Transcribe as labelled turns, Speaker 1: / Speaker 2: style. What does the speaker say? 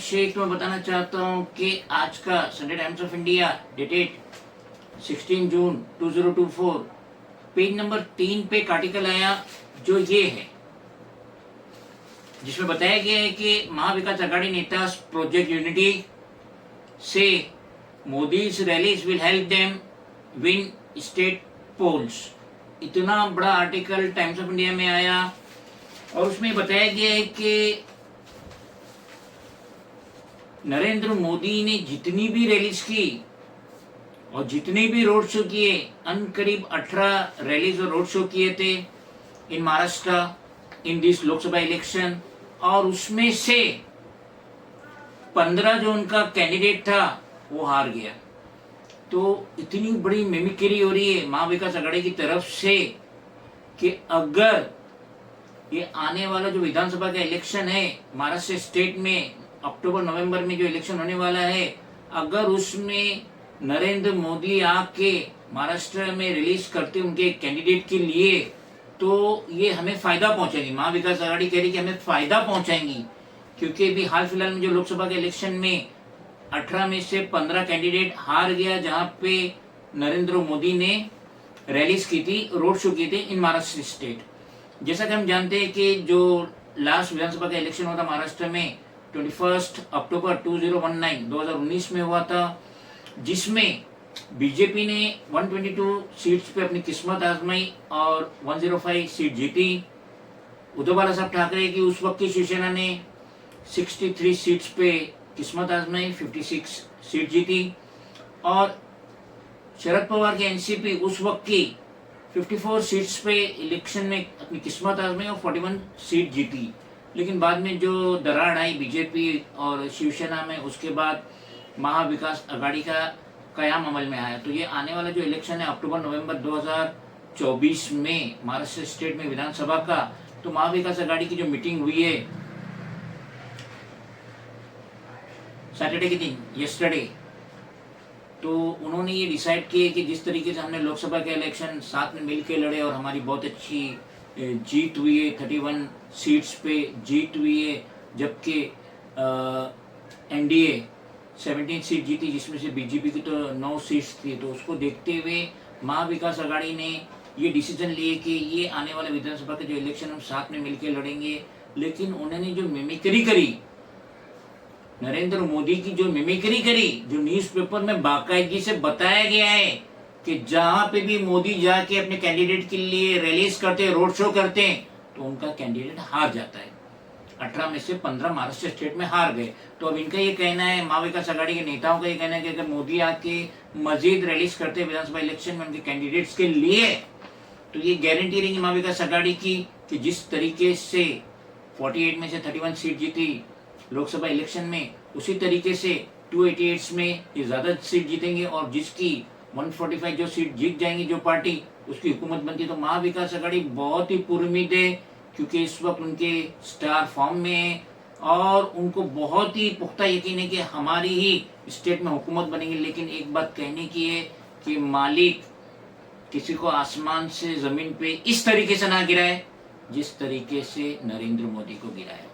Speaker 1: शेख मैं बताना चाहता हूँ कि आज का Sunday times of India dated 16 June 2024 page number 3 पे एक आर्टिकल आया जो ये है, जिसमें बताया गया है कि महाविकास आघाड़ी नेता project unity say Modi's rallies will help them win state polls. इतना बड़ा आर्टिकल टाइम्स ऑफ इंडिया में आया और उसमें बताया गया है कि नरेंद्र मोदी ने जितनी भी रैलीज की और जितने भी रोड शो किए, करीब 18 रैलीज और रोड शो किए थे in Maharashtra in this Lok Sabha election, और उसमें से 15 जो उनका कैंडिडेट था वो हार गया। तो इतनी बड़ी मिमिक्री हो रही है महाविकास आघाड़ी की तरफ से कि अगर ये आने वाला जो विधानसभा का इलेक्शन है महाराष्ट्र स्टेट में अक्टूबर नवंबर में जो इलेक्शन होने वाला है, अगर उसमें नरेंद्र मोदी आके महाराष्ट्र में रिलीज करते उनके कैंडिडेट के लिए, तो ये हमें फायदा पहुंचाएगी। महाविकास आघाड़ी कह रही कि हमें फायदा पहुंचाएंगी, क्योंकि अभी हाल फिलहाल में जो लोकसभा के इलेक्शन में 18 में से 15 कैंडिडेट हार गया, जहां पे नरेंद्र मोदी ने रैलीज की थी, रोड शो किए थे इन महाराष्ट्र स्टेट। जैसा कि हम जानते हैं कि जो लास्ट विधानसभा का इलेक्शन हुआ था महाराष्ट्र में 21 अक्टूबर 2019 में हुआ था, जिसमें बीजेपी ने 122 सीट्स पे अपनी किस्मत आजमाई और 105 सीट जीती। उद्धव बाला साहब ठाकरे की उस वक्त की शिवसेना ने 63 सीट्स पे किस्मत आजमाई, 56 सीट जीती, और शरद पवार की एनसीपी उस वक्त की 54 सीट्स पे इलेक्शन में अपनी किस्मत आजमाई और 41 सीट जीती। लेकिन बाद में जो दरार आई बीजेपी और शिवसेना में, उसके बाद महाविकास आघाड़ी का कयाम अमल में आया। तो ये आने वाला जो इलेक्शन है अक्टूबर नवंबर 2024 में महाराष्ट्र स्टेट में विधानसभा का, तो महाविकास आघाड़ी की जो मीटिंग हुई है सैटरडे के दिन, यस्टरडे, तो उन्होंने ये डिसाइड किया कि जिस तरीके से हमने लोकसभा के इलेक्शन साथ में मिलकर लड़े और हमारी बहुत अच्छी जीत हुई है, 31 सीट्स पे जीत हुई है, जबकि एनडीए 17 सीट जीती, जिसमें से बीजेपी की तो 9 सीट्स थी। तो उसको देखते हुए महाविकास आघाड़ी ने ये डिसीजन लिए कि ये आने वाले विधानसभा के जो इलेक्शन हम साथ में मिलकर लड़ेंगे। लेकिन उन्होंने जो मिमिक्री करी, नरेंद्र मोदी की जो मिमिक्री करी, जो न्यूज़पेपर में बाकायदगी से बताया गया है कि जहां पे भी मोदी जाके अपने कैंडिडेट के लिए रैलीज करते, रोड शो करते हैं, तो उनका कैंडिडेट हार जाता है। 18 में से 15 महाराष्ट्र स्टेट में हार गए। तो अब इनका ये कहना है, महाविकास आघाड़ी के नेताओं का ये कहना है कि अगर मोदी आके मजीद रैलीज करते विधानसभा इलेक्शन में उनके कैंडिडेट्स के लिए, तो ये गारंटी रहेगी महाविकास आघाड़ी की कि जिस तरीके से 48 में से 31 सीट जीती लोकसभा इलेक्शन में, उसी तरीके से 288 में ये ज्यादा सीट जीतेंगे, और जिसकी 145 जो सीट जीत जाएंगी जो पार्टी, उसकी हुकूमत बनती। तो महाविकास आघाड़ी बहुत ही पुरुमिद है, क्योंकि इस वक्त उनके स्टार फॉर्म में है और उनको बहुत ही पुख्ता यकीन है कि हमारी ही स्टेट में हुकूमत बनेगी। लेकिन एक बात कहने की है कि मालिक किसी को आसमान से जमीन पे इस तरीके से ना गिराए जिस तरीके से नरेंद्र मोदी को गिराया।